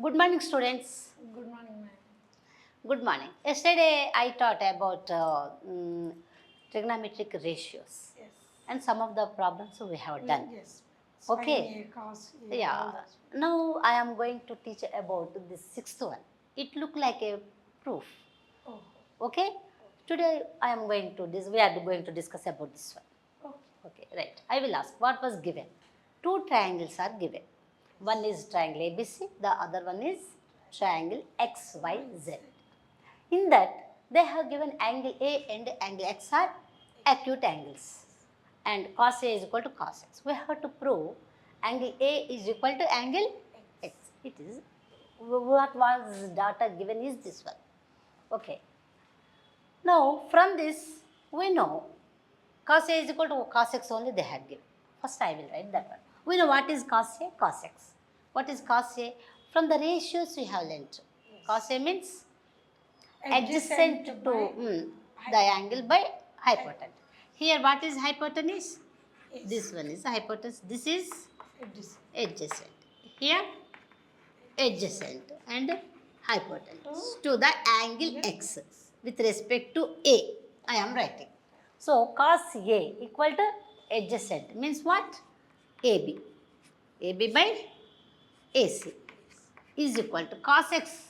Good morning, students. Good morning, ma'am. Good morning. Yesterday, I taught about trigonometric ratios Yes. and some of the problems we have done. Yes. Okay. Sin A, cos A, all Yeah. those. Now, I am going to teach about the sixth one. It look like a proof. Oh. Okay. Today, I am going to we are going to discuss about this one. Okay. Okay, right. I will ask what was given. Two triangles are given. One is triangle ABC, the other one is triangle XYZ. In that, they have given angle A and angle X are acute angles. And cos A is equal to cos X. We have to prove angle A is equal to angle X. It is, what was data given is this one. Okay. Now, from this, we know cos A is equal to cos X only they have given. First I will write that one. We know what is cos A, cos X. What is cos A? From the ratios we have learnt. Yes. Cos A means Adjacent to by the angle by hypotenuse. Here what is hypotenuse? Yes. This one is hypotenuse. This is Adjacent. adjacent. Here adjacent and hypotenuse to the angle X with respect to A. I am writing. So cos A equal to adjacent means what? AB. AB by AC is equal to cos X.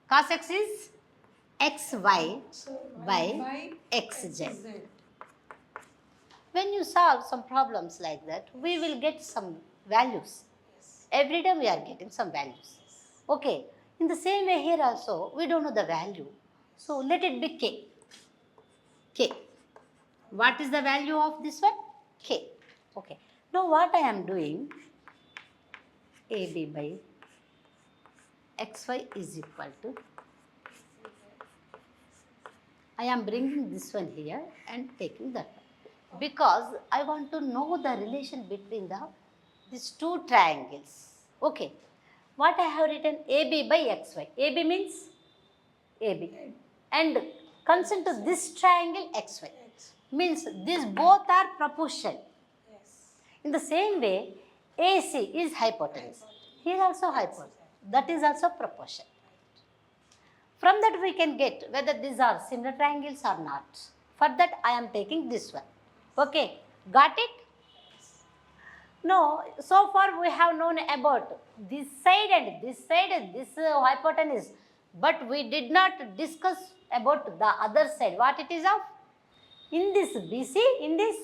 Cos X is XY So by XZ. XZ. When you solve some problems like that, we will get some values. Yes. Every day we are getting some values. Okay. In the same way here also, we don't know the value. So let it be K. K. What is the value of this one? K. Okay. Now what I am doing, AB by XY is equal to, I am bringing this one here and taking that one. Because I want to know the relation between these two triangles. Okay. What I have written AB by XY. AB means AB. And constant to this triangle XY. X. Means these both are proportion. Yes. In the same way, AC is hypotenuse. Here also hypotenuse. That is also proportion. From that we can get whether these are similar triangles or not. For that I am taking this one. Okay, got it? No, so far we have known about this side and this hypotenuse. But we did not discuss about the other side. What it is of? In this BC, in this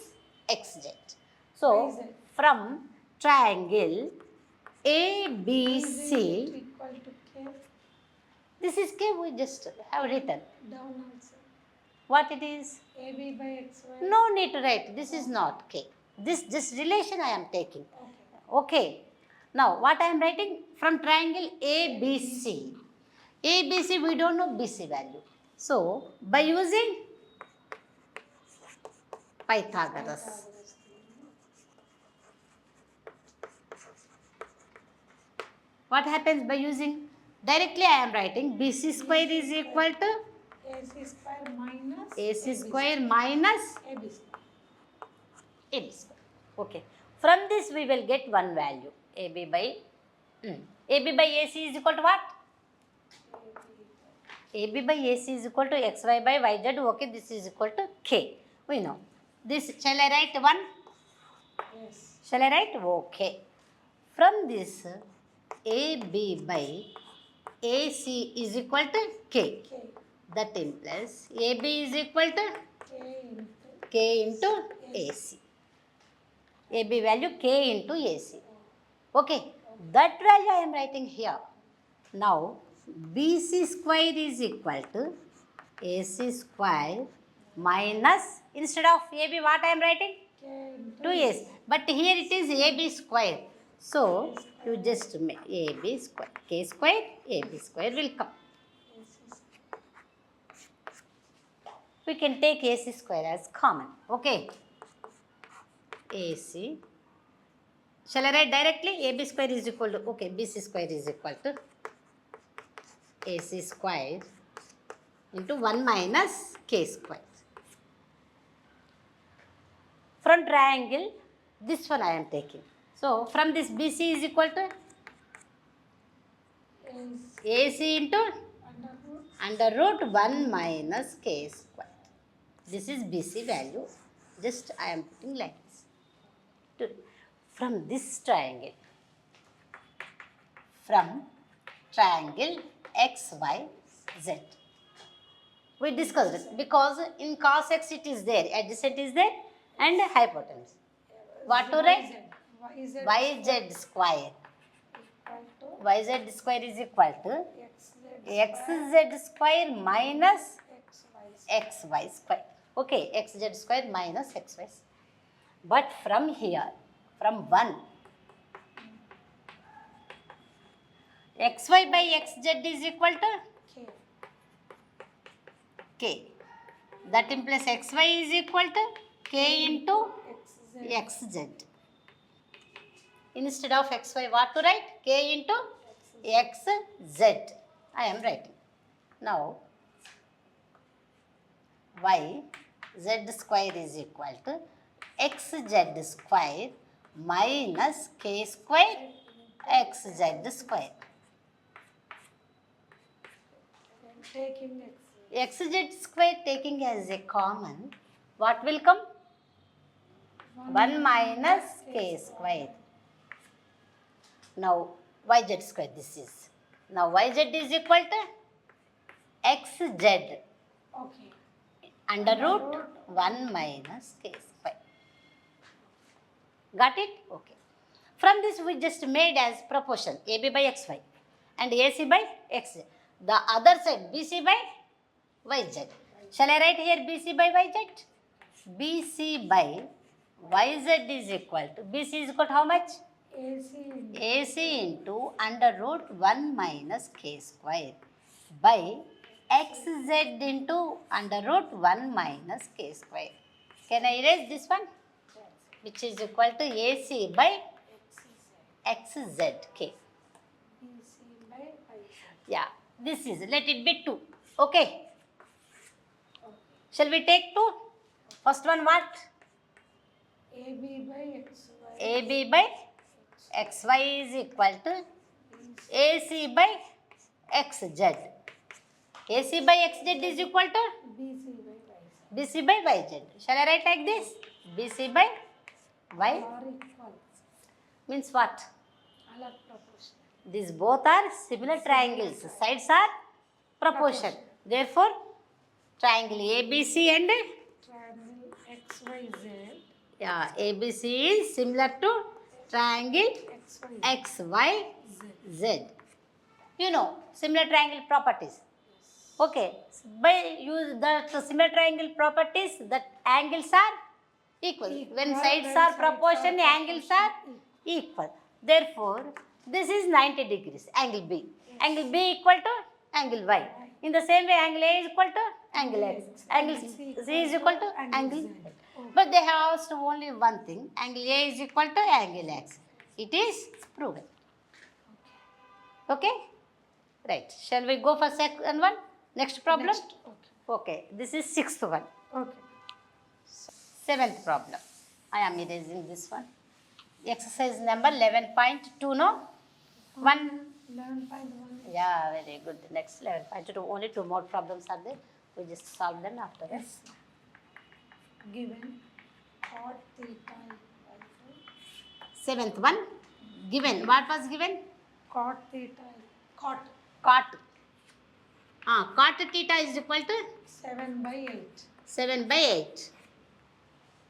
XZ. So, XZ. from triangle Is it ABC, equal to K? this is K we just have written. Down also. What it is? AB by XY. No need to write. This is not K. This relation I am taking. Okay. Okay. Now, what I am writing? From triangle ABC. ABC, we don't know BC value. So, by using Pythagoras. What happens by using? Directly I am writing BC square is equal to AC square minus AC square minus AB square. AB square. Okay. From this we will get one value. AB by AC is equal to what? AB by AC is equal to XY by YZ. Okay, this is equal to K. We know. This, shall I write one? Yes. Shall I write? Okay. From this, AB by AC is equal to K. K. That implies AB is equal to K into K into AC. AB value K into AC. Okay. That value I am writing here. Now, BC square is equal to AC square minus, instead of AB what I am writing? K into 2AC. But here it is AB square. So, you just make AB square. K square, AB square will come. AC. We can take AC square as common. Okay. AC. Shall I write directly? AB square is equal to, okay, BC square is equal to AC square into 1 minus K square. From triangle, this one I am taking. So, from this BC is equal to AC into under root under root 1 minus k square. This is BC value. Just I am putting like this. From this triangle, from triangle XYZ. We discussed it because in cos x it is there, adjacent is there, and hypotenuse. What to write? YZ square. YZ square is equal to XZ square minus XY square. Okay, XZ square minus XY. But from here, from 1, XY by XZ is equal to K. K. That implies XY is equal to K into XZ. XZ. Instead of XY, what to write? K into XZ. I am writing. Now, Y Z square is equal to XZ square minus K square XZ square. Taking X. XZ square taking as a common, what will come? 1 minus K square. Now, YZ square this is. Now, YZ is equal to XZ Okay. under root 1 minus K square. Got it? Okay. From this we just made as proportion AB by XY and AC by XZ. The other side BC by YZ. Shall I write here BC by YZ? BC by YZ is equal to, BC is equal to how much? AC into AC into under root 1 minus K square by XZ into under root 1 minus K square. Can I erase this one? Which is equal to AC by XZ K. BC by YZ. Yeah, this is, let it be 2. Okay. Shall we take 2? First one what? AB by XY. AB by XY is equal to AC by XZ. AC by XZ is equal to BC by YZ. BC by YZ. Shall I write like this? BC by Y Are equal. means what? Alert proportion. These both are similar triangles. Sides are proportion. Therefore, triangle ABC and Triangle XYZ. yeah, ABC is similar to triangle XYZ. XYZ. You know, similar triangle properties. Okay, by use the similar triangle properties, that angles are equal. When Equal, sides when are sides proportion, are angles are equal. Therefore, this is 90 degrees, angle B. Angle B equal to angle Y. In the same way, angle A is equal to angle X. Angle C is equal to angle Z. But they have asked only one thing, angle A is equal to angle X. It is proven. Okay? Right. Shall we go for second one? Next problem? Next. Okay. This is sixth one. Okay. Seventh problem. I am erasing this one. Exercise number 11.2, no? 1. 11.1. Yeah, very good. Next 11.2. Only 2 more problems are there. We just solve them after that. Yes. Given cot theta equal to Seventh one. Given. What was given? cot theta cot Cot. Cot theta is equal to 7 by 8. 7 by 8.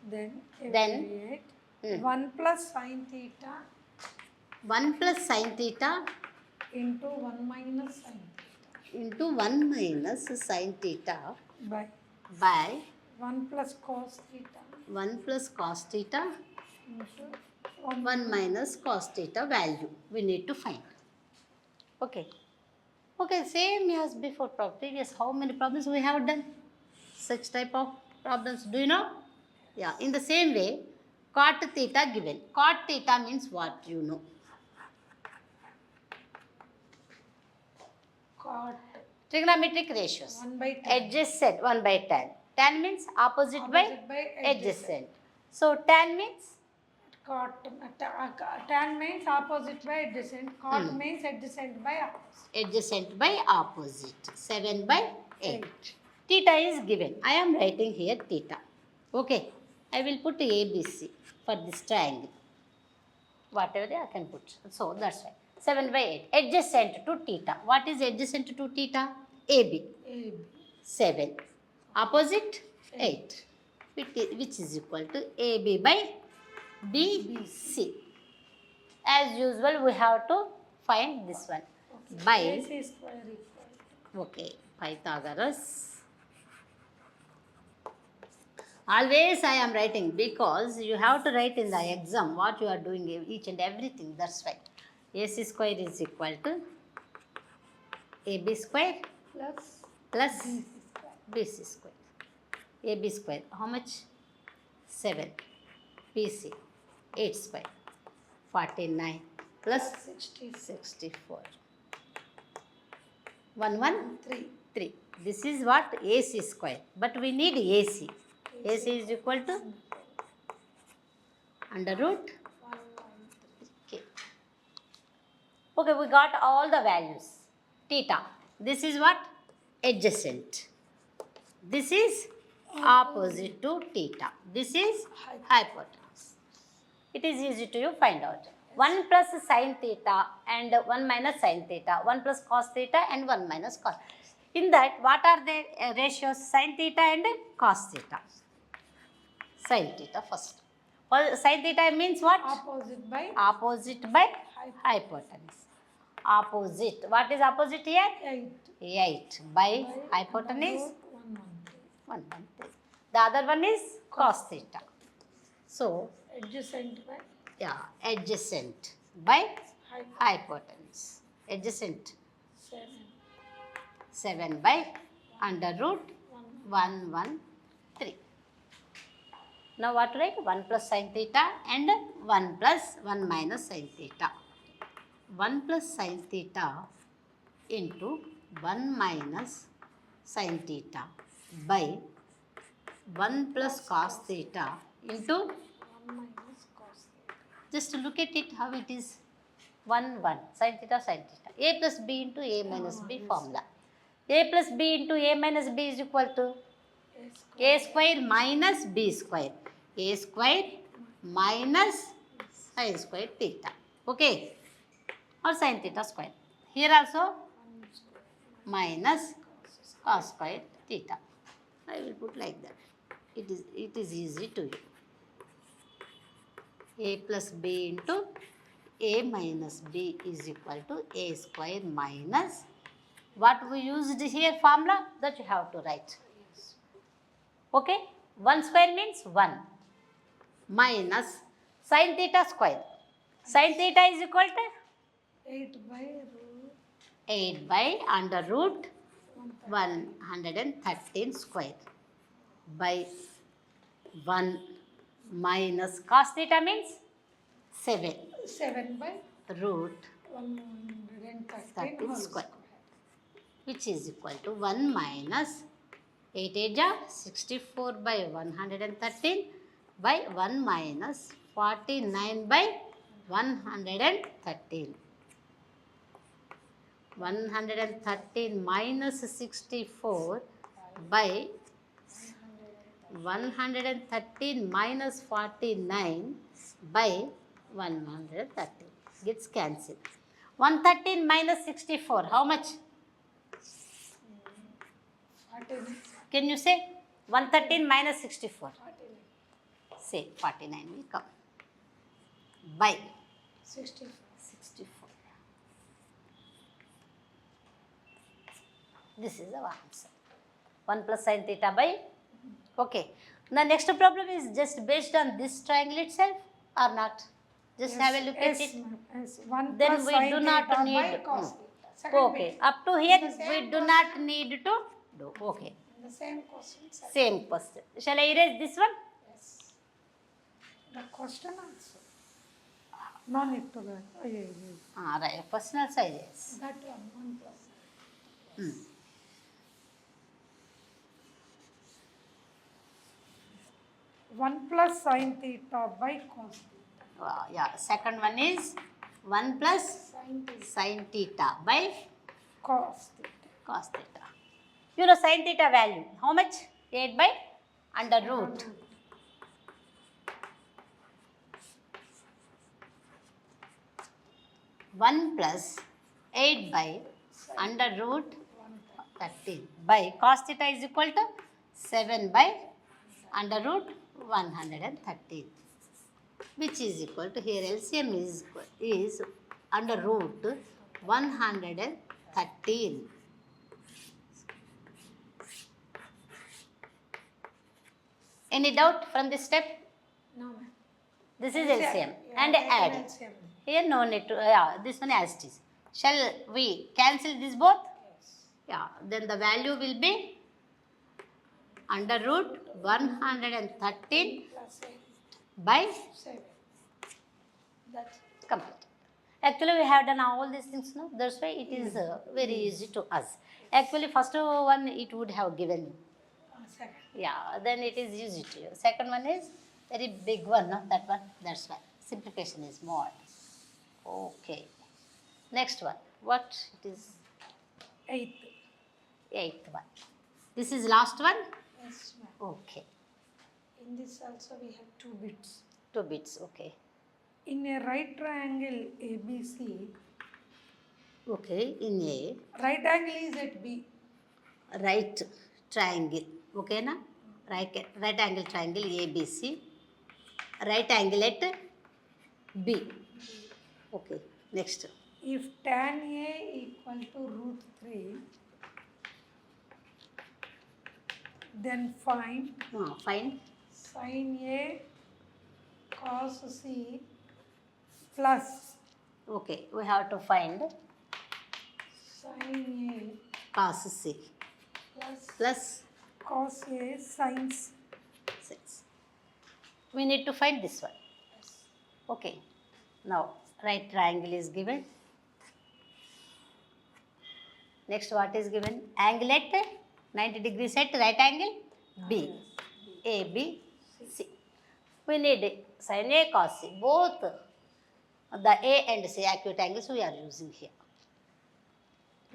Then Then, evaluate 1 plus sin theta 1 plus sin theta into 1 minus sin theta into 1 minus sin theta by by 1 plus cos theta 1 plus cos theta into 1 minus cos theta value we need to find. Okay. Okay, same as before previous. How many problems we have done? Such type of problems. Do you know? Yeah, in the same way, cot theta given. Cot theta means what you know. cot Trigonometric ratios. 1 by 10 Adjacent 1 by tan. Tan means opposite by opposite by adjacent. So tan means Cot, tan means opposite by adjacent. Cot means adjacent by opposite. Adjacent by opposite. 7 by 8. Theta is given. I am writing here theta. Okay. I will put ABC for this triangle. Whatever I can put. So that's why. 7 by 8. Adjacent to theta. What is adjacent to theta? AB. AB. 7. Opposite? 8. Which is equal to AB by BC. As usual, we have to find this one. Okay. By, AC square equal. okay, Pythagoras. Always I am writing because you have to write in the exam what you are doing, each and everything. That's why. AC square is equal to AB square Plus plus BC square. AB square, how much? 7. BC, 8 square. 49 plus 64. 1, 1, 3. 3. This is what? AC square. But we need AC. AC is equal to under root. Okay. Okay, we got all the values. Theta. This is what? Adjacent. This is opposite to theta. This is hypotenuse. It is easy to you find out. 1 plus sine theta and 1 minus sine theta. 1 plus cos theta and 1 minus cos. In that, what are the ratios? Sine theta and cos theta. Sine theta first. Sine theta means what? Opposite by Opposite by hypotenuse. Opposite. What is opposite here? 8. 8 by hypotenuse 1, 113. The other one is cos theta. So, adjacent by yeah, adjacent by hypotenuse. Adjacent 7. 7 by under root 113. Now what to write? 1 plus sin theta and 1 plus 1 minus sin theta. 1 plus sin theta into 1 minus sin theta by 1 plus cos theta into, 1 minus cos theta. just look at it how it is. 1 1 sin theta sin theta. A plus B into A minus B formula. A plus B into A minus B is equal to A square minus B square. A square minus sin square theta. Okay. Or sin theta square. Here also minus cos square theta. I will put like that. It is easy to you. A plus B into A minus B is equal to A square minus what we used here formula that you have to write. Okay. 1 square means 1 minus sin theta square. Sin theta is equal to 8 by root 8 by under root 113 square by 1 minus cos theta means 7 7 by root 113 13 whole square, which is equal to 1 minus 8 8 64 by 113 by 1 minus 49 by 113. 113 minus 64 by 113 minus 49 by 113 gets cancelled. 113 minus 64, how much? 49. Can you say? 113 minus 64. Say 49 will come. By 64. 64. This is our answer. 1 plus sin theta by. Okay. The next problem is just based on this triangle itself or not? Just have a look at it. Yes. 1 Then plus we sin do not theta by need. cos theta. Second Okay. bit. Up to here The same we do question. not need to do. Okay. The same question. Second. Same question. Shall I erase this one? Yes. The question also. No need to that. Oh, yeah, yeah. Right. Personal size. That one 1 plus. 1 plus sin theta by cos theta. Yeah, second one is 1 plus sin theta by cos theta. cos theta. You know sin theta value, how much? 8 by under root. One plus 8 by under root 13 by cos theta is equal to 7 by under root 113, which is equal to, here LCM is under root 113. Any doubt from this step? No, ma'am. This is LCM and taken add. LCM. Here no need to, this one as it is. Shall we cancel this both? Yeah, then the value will be under root 113 Plus 8, by 7. That's complete. Actually, we have done all these things now. That's why it is very easy to us. Actually, first one it would have given. second. Yeah, then it is easy to you. Second one is very big one, no? That one. That's why simplification is more. Okay. Next one. What it is? 8th. Eighth one. This is last one. Yes, ma'am. Okay. In this also we have 2 bits. 2 bits. Okay. In a right triangle ABC, Okay. In a right angle is at B. right triangle. Okay, na? Right angle triangle ABC. Right angle at B. Okay. Next. If tan A equal to root 3, then find Find. sin A cos C plus Okay. We have to find sin cos C A plus plus cos A sin C. 6. We need to find this one. Okay. Now, right triangle is given. Next, what is given? Angle at 90 degrees at right angle B. A, B, C. We need sin A, cos C. Both the A and C acute angles we are using here.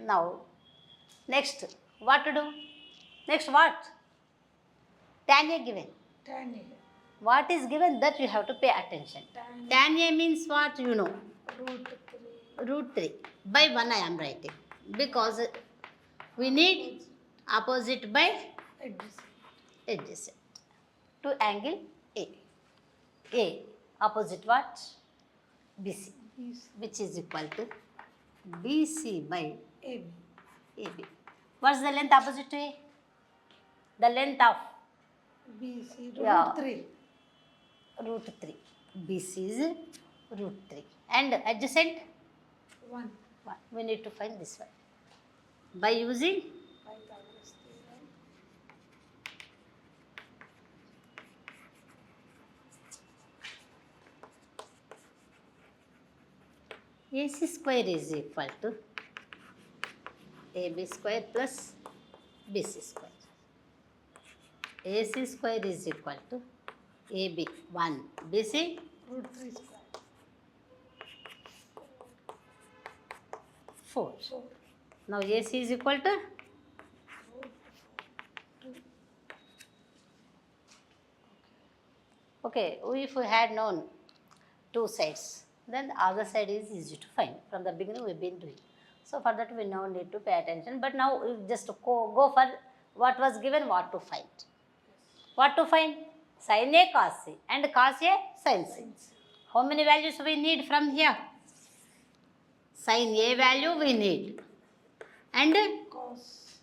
Now, next, what to do? Next, what? Tan A given. Tan A What is given, that you have to pay attention. Tan A means what? You know. root 3 Root 3 by 1 I am writing, because we need opposite by adjacent. adjacent to angle A. A opposite what? BC, which is equal to BC by AB. AB. What's the length opposite to A? The length of BC Yeah. root 3. root 3. BC is root 3. And adjacent 1. 1. We need to find this one by using Pythagoras theorem. AC square is equal to AB square plus BC square. AC square is equal to AB 1, BC Root 3 square. 4. 4. Now AC is equal to Root 2. okay. If we had known 2 sides, then the other side is easy to find. From the beginning we've been doing. So for that we now need to pay attention. But now we just go for what was given, what to find. What to find? Sin A cos C and cos A sin C. How many values we need from here? Sin A value we need. And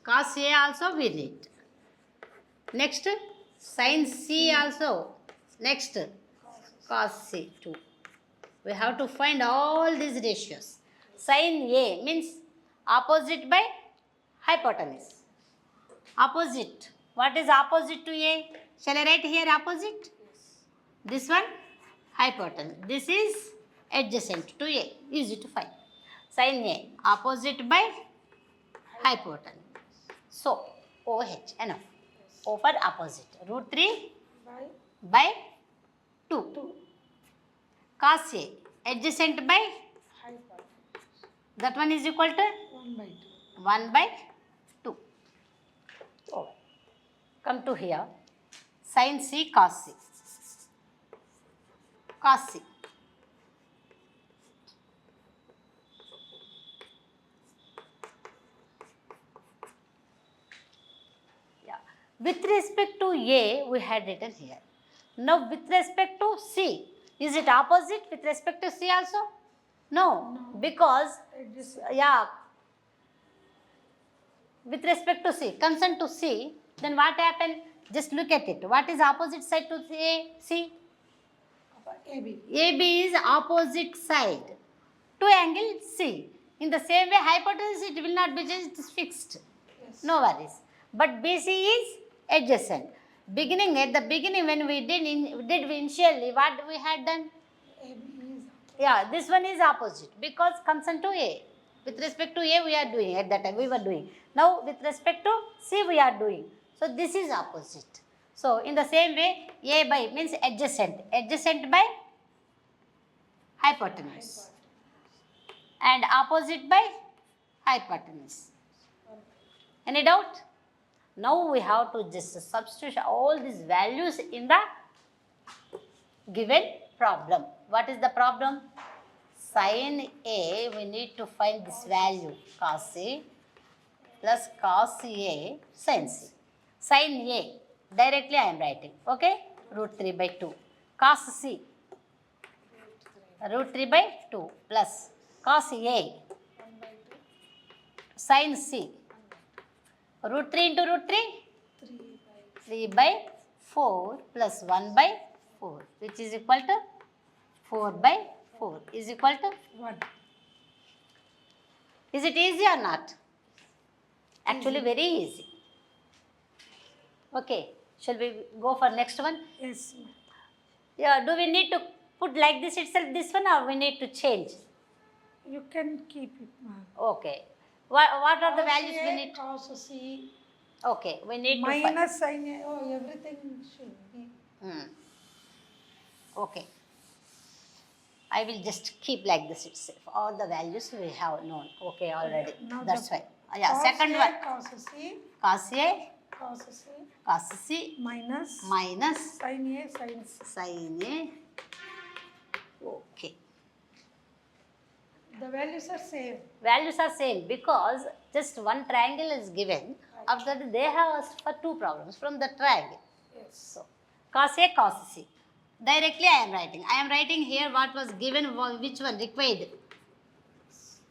cos A also we need. Next, sin C also. Next, cos C too. We have to find all these ratios. Sin A means opposite by hypotenuse. Opposite. What is opposite to A? Shall I write here opposite? This one hypotenuse. This is adjacent to A. Easy to find. Sin A opposite by hypotenuse. So OH enough. O for opposite. Root 3 By by 2. cos A adjacent by Hypotenuse. that one is equal to 1/2. 1 by 2. Oh. Come to here. Sin C cos C. Cos C. Yeah. With respect to A, we had written here. Now, with respect to C, is it opposite with respect to C also? No, because, Adjacent. yeah, with respect to C, concern to C, then what happened? Just look at it. What is opposite side to C? AB. AB is opposite side to angle C. In the same way, hypotenuse it will not be changed, it is fixed. Yes. No worries. But BC is adjacent. At the beginning when we did initially, what we had done? AB is. Yeah, this one is opposite because concern to A. With respect to A, we are doing at that time, we were doing. Now, with respect to C, we are doing. So, this is opposite. So, in the same way, A by means adjacent. Adjacent by hypotenuse. And opposite by hypotenuse. Any doubt? Now, we have to just substitute all these values in the given problem. What is the problem? Sin A, we need to find this value cos A plus cos A sin C. Sin A, directly I am writing, okay? Root 3 by 2. Cos C, root 3 by 2 plus cos A, sin C, root 3 into root 3, 3 by 4 plus 1 by 4, which is equal to 4 by 4 is equal to 1. Is it easy or not? Actually, very easy. Okay, shall we go for next one? Yes. Ma'am. Yeah, do we need to put like this itself, this one, or we need to change? You can keep it, ma'am. Okay. What are the values we A, need? cos C, Okay, we need to find. minus sin A. Oh, everything should be. Okay. I will just keep like this itself. All the values we have known. Okay, already. Now That's the why. Yeah, cos second A, one. Cos C, Cos A, cos C, cos C minus minus sin A, sin C. sin A. Okay. The values are same. Values are same because just one triangle is given. After that, they have asked for two problems from the triangle. Yes. So, cos A, cos C. Directly I am writing. I am writing here what was given, which one required.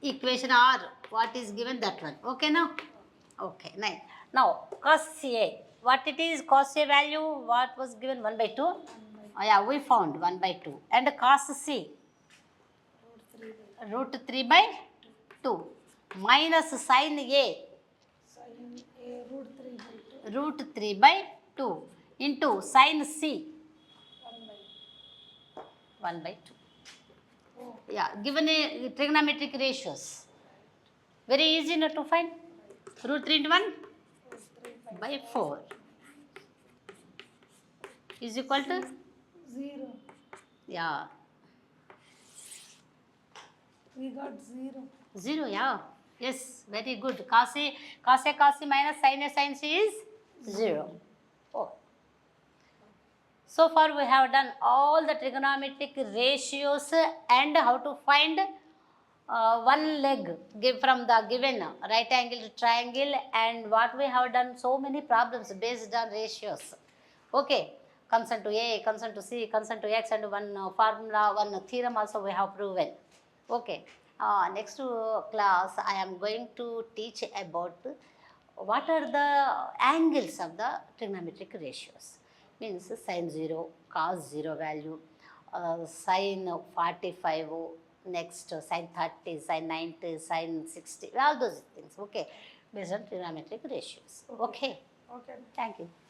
Equation or what is given, that one. Okay now? Okay, nice. Now, cos A. What it is, cos A value, what was given? 1 by 2? Oh, yeah, we found 1 by 2. And cos C? Root 3 by 2. Minus sin A? Sin A, root 3 by 2. Root 3 by 2. Into sin C? 1 by 2. Oh, Yeah, given a trigonometric ratios. Very easy not to find. Root 3 into 1 by 4 is equal to 0. yeah, We got 0. 0. Yeah, yes, very good. Cos A minus sin A sin C is 0. Oh. So far we have done all the trigonometric ratios and how to find one leg from the given right angle to triangle, and what we have done so many problems based on ratios. Okay, concern to A, concern to C, concern to X, and one formula, one theorem also we have proven. Okay, next class I am going to teach about what are the angles of the trigonometric ratios. Means sin 0, cos 0 value, sin 45, next sin 30, sin 90, sin 60, all those things, okay, based on trigonometric ratios. Okay, Okay. thank you.